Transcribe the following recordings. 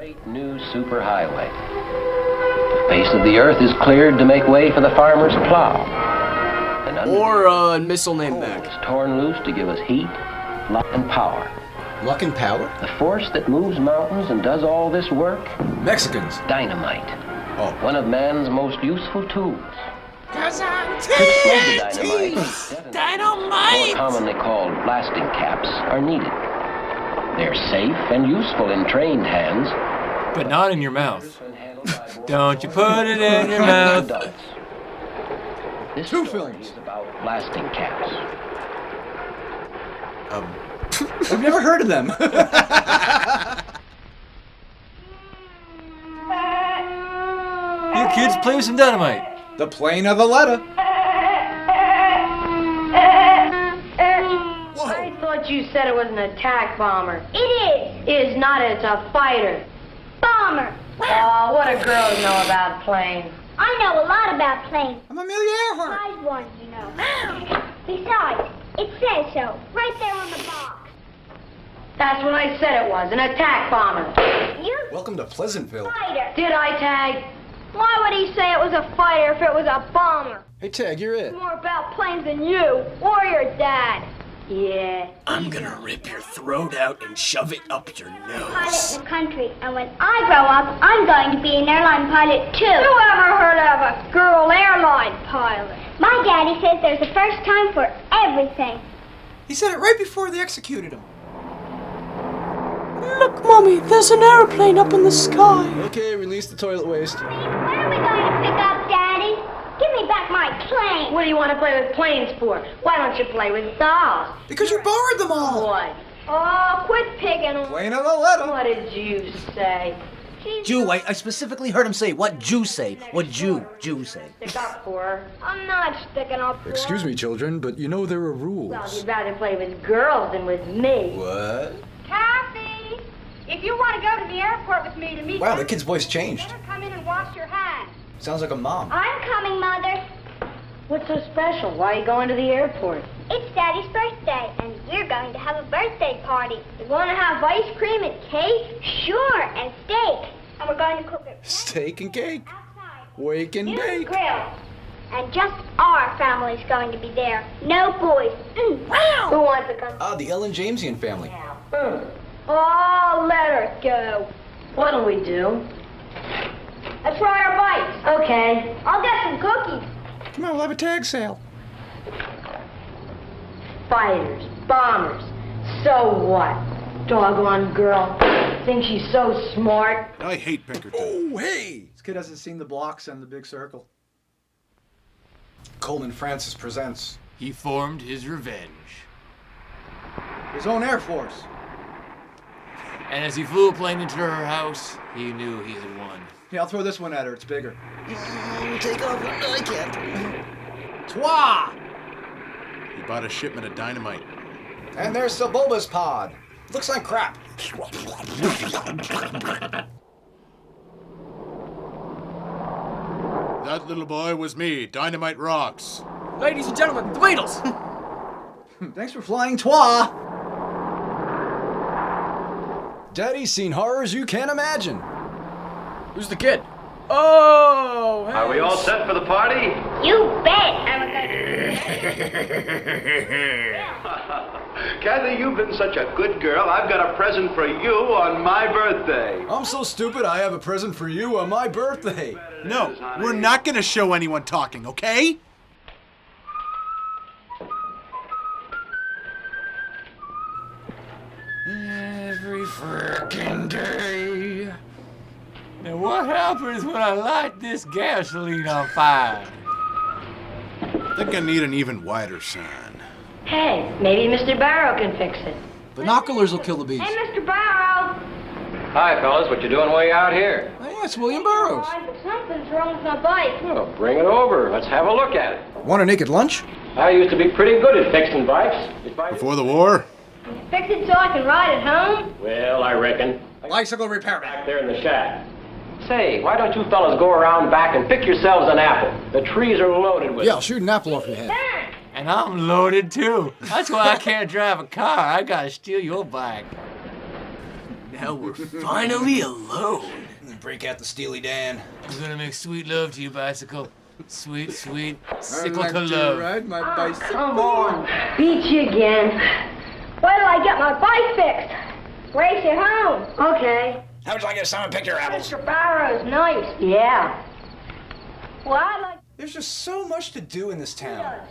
Great new superhighway. The face of the earth is cleared to make way for the farmer's plow. Or a missile named back. It's torn loose to give us heat, luck, and power. Luck and power? The force that moves mountains and does all this work? Mexicans. Dynamite. Oh. One of man's most useful tools. 'Cause I'm Dynamite, more commonly called blasting caps, are needed. They're safe and useful in trained hands. But not in your mouth. Don't you put it in your mouth. This Two story films is about blasting caps. I've never heard of them. You kids play with some dynamite. The plane of the letter. I thought you said it was an attack bomber. It is. It is not. It's a fighter. Bomber. Oh, what do girls know about planes? I know a lot about planes. I'm Amelia Earhart. Besides one, you know. Besides, it says so, right there on the box. That's what I said it was, an attack bomber. You're Welcome to Pleasantville. a fighter. Did I, Tag? Why would he say it was a fighter if it was a bomber? Hey, Tag, you're it. More about planes than you or your dad. Yeah. I'm gonna rip your throat out and shove it up your Pilot nose. in the country, and when I grow up, I'm going to be an airline pilot too. Who ever heard of a girl airline pilot? My daddy says there's a first time for everything. He said it right before they executed him. Look, Mommy, there's an airplane up in the sky. Okay, release the toilet waste. What are we going to pick up, Daddy? Give me back my plane. What do you want to play with planes for? Why don't you play with dolls? Because you borrowed them all. What? Oh, quit picking on. Plane of the letter. What did you say? Jew, I specifically heard him say, what Jew say? What Jew say? Stick up for her. I'm not sticking up for Excuse me, children, but you know there are rules. Well, you'd rather play with girls than with me. What? Kathy, if you want to go to the airport with me to meet Wow, the kid's voice changed. better come in and wash your hands. Sounds like a mom. I'm coming, Mother. What's so special? Why are you going to the airport? It's Daddy's birthday, and we're going to have a birthday party. We're going to have ice cream and cake, sure, and steak. And we're going to cook it Steak and cake. outside. Wake and New bake. grill. And just our family's going to be there. No boys. Who wants to come? Ah, the Ellen Jamesian family. Oh, let her go. What'll we do? Let's ride our bikes. Okay. I'll get some cookies. Come on, we'll have a tag sale. Fighters, bombers. So what? Doggone girl. Thinks she's so smart. I hate Pinkerton. Oh, hey! This kid hasn't seen the blocks and the big circle. Coleman Francis presents He formed his revenge. his own Air Force. And as he flew a plane into her house, he knew he had won. Yeah, I'll throw this one at her. It's bigger. Take off. No, I can't. Twa! He bought a shipment of dynamite. And there's Sebulba's pod. Looks like crap. That little boy was me, Dynamite Rocks. Ladies and gentlemen, the Beatles! Thanks for flying, Twa! Daddy's seen horrors you can't imagine. Who's the kid? Oh, hey. Are we all set for the party? You bet. Kathy, you've been such a good girl. I've got a present for you on my birthday. I'm so stupid I have a present for you on my birthday. No, we're not gonna show anyone talking, okay? Every frickin' day. Now what happens when I light this gasoline on fire? Think I need an even wider sign. Hey, maybe Mr. Barrow can fix it. Binoculars will kill the beast. Hey, Mr. Barrow. Hi, fellas. What you doing way out here? Oh, yeah, it's William Burroughs. Something's wrong with my bike. Well, bring it over. Let's have a look at it. Want a naked lunch? I used to be pretty good at fixing bikes. Before the war? Fix it so I can ride it home. Well, I reckon. Bicycle repairman. Back there in the shack. Say, why don't you fellas go around back and pick yourselves an apple? The trees are loaded with Yeah, I'll shoot an apple off your head. Done. And I'm loaded too. That's why I can't drive a car. I gotta steal your bike. Now we're finally alone. Break out the Steely Dan. I'm gonna make sweet love to you, bicycle. Sweet, sweet, cyclical love. Ride my bicycle. Come on. Beat you again. Where do I get my bike fixed? Race it home. Okay. How would you like to summon picture apples? Mr. Barrow's nice. Yeah. Well, I'd like... There's just so much to do in this town.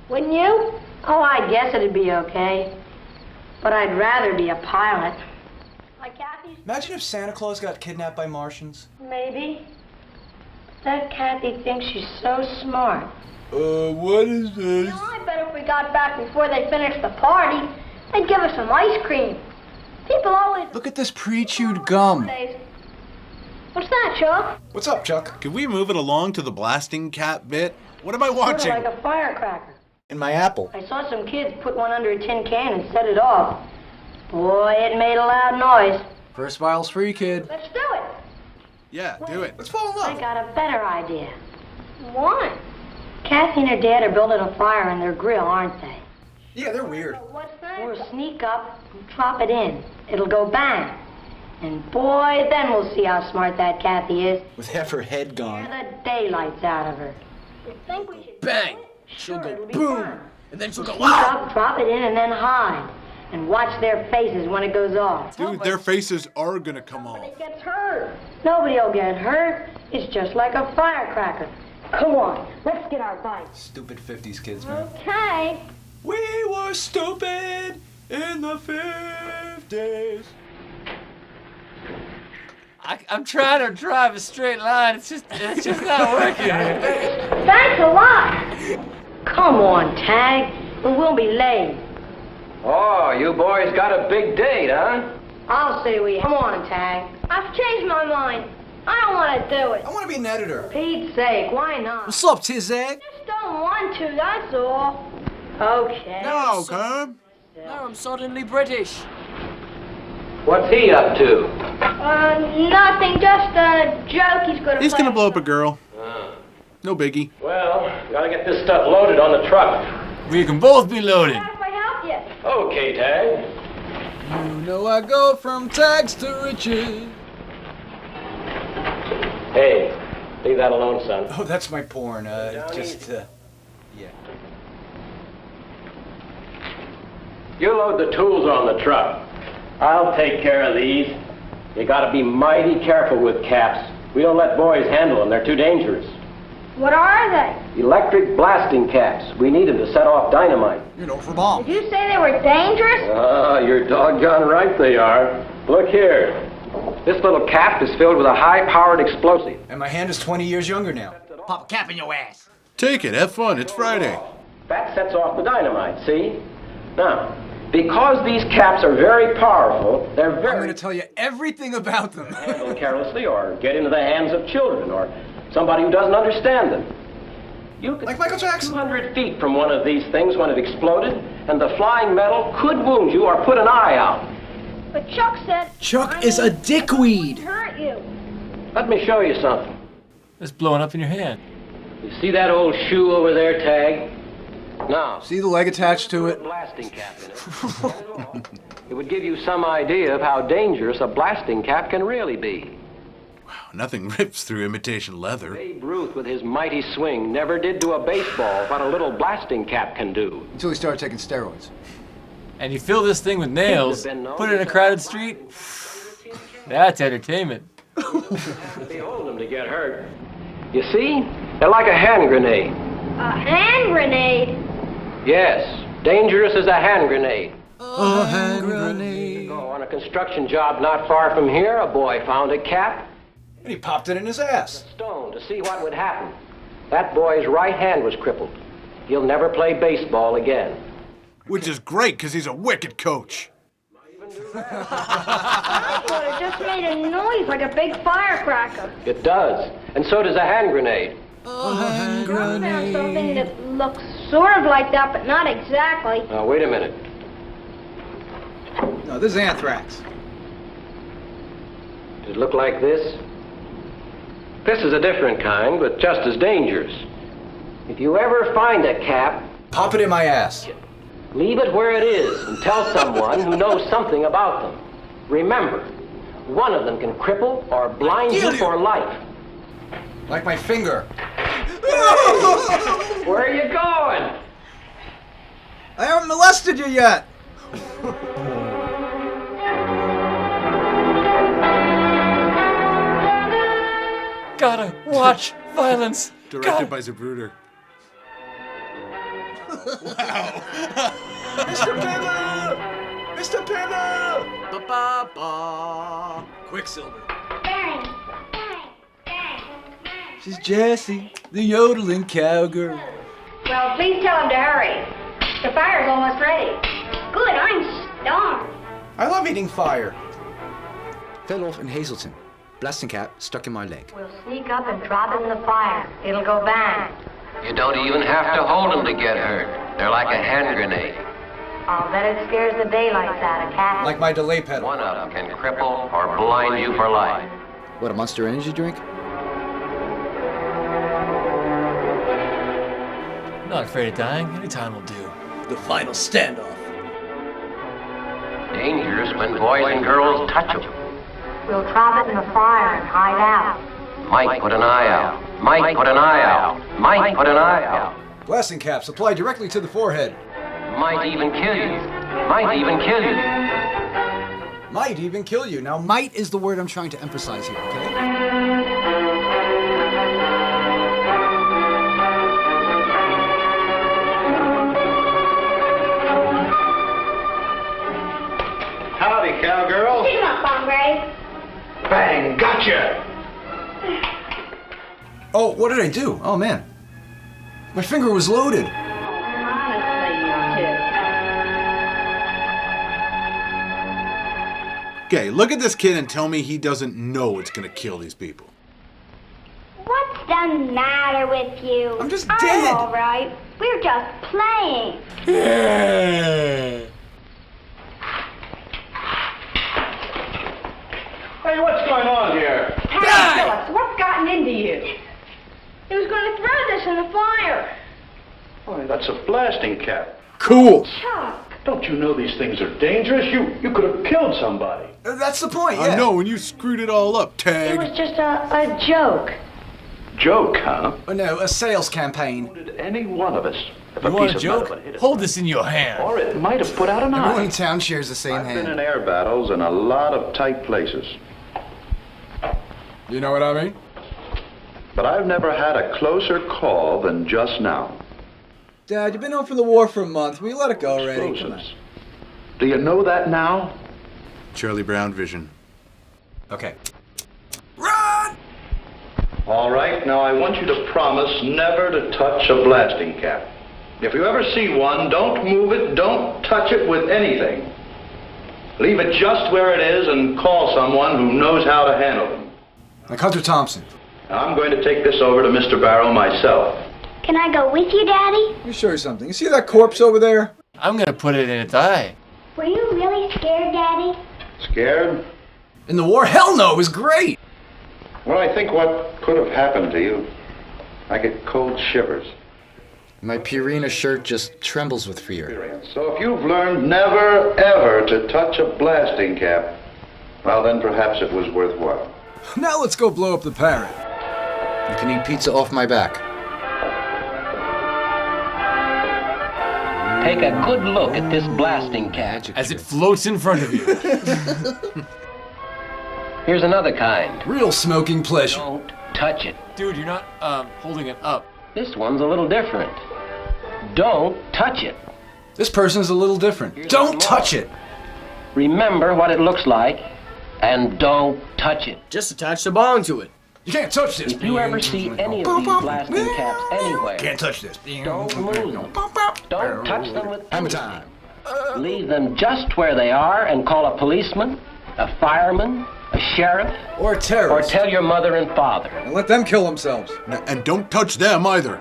Wouldn't you? Oh, I guess it'd be okay. But I'd rather be a pilot. Like Kathy's? Imagine if Santa Claus got kidnapped by Martians. Maybe. That Kathy thinks she's so smart. What is this? You know, I bet if we got back before they finished the party, they'd give us some ice cream. People always... Look at this pre-chewed gum. What's that, Chuck? What's up, Chuck? Can we move it along to the blasting cap bit? What am I Sort watching? of like a firecracker. In my apple. I saw some kids put one under a tin can and set it off. Boy, it made a loud noise. First file's free, kid. Let's do it. Yeah, do it. Let's fall in I love. got a better idea. What? Kathy and her dad are building a fire in their grill, aren't they? Yeah, they're weird. What's that? We'll sneak up and drop it in. It'll go bang. And boy, then we'll see how smart that Kathy is. With half her head gone. Scare the daylights out of her. You think we should... Bang! She'll go boom! And then she'll go, Sneak wow! up, drop it in, and then hide. And watch their faces when it goes off. Dude, their faces are gonna come off. Nobody gets hurt. Nobody'll get hurt. It's just like a firecracker. Come on, let's get our bikes. Stupid 50s kids, man. Okay. We were stupid in the 50s. I'm trying to drive a straight line. It's just not working. Thanks a lot. Come on, Tag. We'll be late. Oh, you boys got a big date, huh? I'll say we... Come on, Tag. I've changed my mind. I don't want to do it. I want to be an editor. For Pete's sake, why not? What's up, Tizag? Just don't want to, that's all. Okay. No, Herb. Now I'm suddenly British. What's he up to? Nothing. Just a joke he's gonna He's play. gonna blow up a girl. No biggie. Well, gotta get this stuff loaded on the truck. We can both be loaded. What if I help you? Okay, Tag. You know I go from tags to riches. Hey, leave that alone, son. Oh, that's my porn. Yeah. You load the tools on the truck. I'll take care of these. You gotta be mighty careful with caps. We don't let boys handle them. They're too dangerous. What are they? Electric blasting caps. We need them to set off dynamite. You know, for bombs. Did you say they were dangerous? Ah, you're doggone right they are. Look here. This little cap is filled with a high-powered explosive. And my hand is 20 years younger now. Pop a cap in your ass. Take it, have fun, it's Friday. That sets off the dynamite, see? Now, because these caps are very powerful, they're I'm very going to tell you everything about them. handled carelessly or get into the hands of children or somebody who doesn't understand them. You could Like Michael Jackson. 200 feet from one of these things when it exploded, and the flying metal could wound you or put an eye out. But Chuck said... Chuck is a dickweed. ...hurt you. Let me show you something. It's blowing up in your hand. You see that old shoe over there, Tag? Now, See the leg attached to it? blasting cap in it. It would give you some idea of how dangerous a blasting cap can really be. Nothing rips through imitation leather. Babe Ruth, with his mighty swing, never did to a baseball what a little blasting cap can do. Until he started taking steroids. And you fill this thing with nails, put it in a crowded street. That's entertainment. Behold them to get hurt. You see? They're like a hand grenade. A hand grenade? Yes, dangerous as a hand grenade. A hand grenade. Oh, on a construction job not far from here, a boy found a cap, And he popped it in his ass. stone, to see what would happen. That boy's right hand was crippled. He'll never play baseball again. Which is great, because he's a wicked coach. I thought it just made a noise like a big firecracker. It does, and so does a hand grenade. A hand I found grenade. something that looks sort of like that, but not exactly. Now, wait a minute. No, this is anthrax. Does it look like this? This is a different kind, but just as dangerous. If you ever find a cap, Pop it in my ass. leave it where it is and tell someone who knows something about them. Remember, One of them can cripple or blind you for life. Like my finger. Where are you going? I haven't molested you yet. Gotta watch violence. Directed by Zapruder. Wow. Mr. Piddler! Mr. Piddler! Ba-ba-ba. Quicksilver. Bang, bang, bang, bang. She's Jessie, the yodeling cowgirl. Well, please tell him to hurry. The fire's almost ready. Good, I'm starved. I love eating fire. Fell off in Hazelton. Blasting cap stuck in my leg. We'll sneak up and drop it in the fire. It'll go bang. You don't even have to hold them to get hurt. They're like a hand grenade. I'll bet it scares the daylights out of cats. Like my delay pedal. One of them can cripple or blind you for life. What, a Monster Energy drink? Not afraid of dying. Any time will do. The final standoff. Dangerous when boys and girls touch them. We'll drop it in the fire and hide out. Mike put an eye out. Mike put an eye out. Mike put an eye out. Blasting caps applied directly to the forehead. Might even kill you. Might even kill you. Might even kill you. Now, Might is the word I'm trying to emphasize here, okay? Howdy, cowgirl. Pick him up, Bombre. Bang, gotcha. oh, what did I do? Oh, man. My finger was loaded. Honestly, you Okay, look at this kid and tell me he doesn't know it's gonna kill these people. What's the matter with you? I'm just I'm dead. all right. We're just playing. Hey, what's going on here? Harry Phillips, what's gotten into you? He was going to throw this in the fire. Why, that's a blasting cap. Cool. Chuck. Don't you know these things are dangerous? You could have killed somebody. That's the point, yeah. I know, and you screwed it all up, It Tag. was just a joke. Joke, huh? Oh, no, a sales campaign. Did any one of us have You a want piece a of joke? metal and hit it? Hold this in your hand. Or it might have put out an Everyone in eye. town shares the same I've been in hand. air battles in a lot of tight places, You know what I mean? but I've never had a closer call than just now. Dad, you've been home from the war for a month. Will you let it go already? Come on. Explosives. Do you know that now? Charlie Brown vision. Okay. All right, now I want you to promise never to touch a blasting cap. If you ever see one, don't move it, don't touch it with anything. Leave it just where it is and call someone who knows how to handle them. Like Hunter Thompson. Now, I'm going to take this over to Mr. Barrow myself. Can I go with you, Daddy? Let me show you something. You see that corpse over there? I'm gonna put it in its eye. Were you really scared, Daddy? Scared? In the war? Hell no, it was great. When I think what could have happened to you, I get cold shivers. My Purina shirt just trembles with fear. So if you've learned never, ever to touch a blasting cap, well, then perhaps it was worthwhile. Now let's go blow up the parrot. You can eat pizza off my back. Take a good look at this blasting cap. As it floats in front of you. Here's another kind. Real smoking pleasure. Don't touch it. Dude, you're not holding it up. This one's a little different. Don't touch it. This person's a little different. Here's Don't one touch more. it. Remember what it looks like, and don't touch it. Just attach the bong to it. You can't touch this. If you ever see any of these blasting caps anywhere, Can't touch this. don't move them. Don't touch them with Hammer anything. time. Leave them just where they are and call a policeman, a fireman, a sheriff, Or a or terrorist. tell your mother and father. And let them kill themselves. And don't touch them either.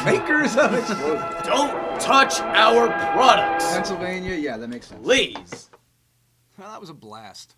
Makers of explosives. Don't touch our products. Pennsylvania, yeah, that makes sense. Please. Well, that was a blast.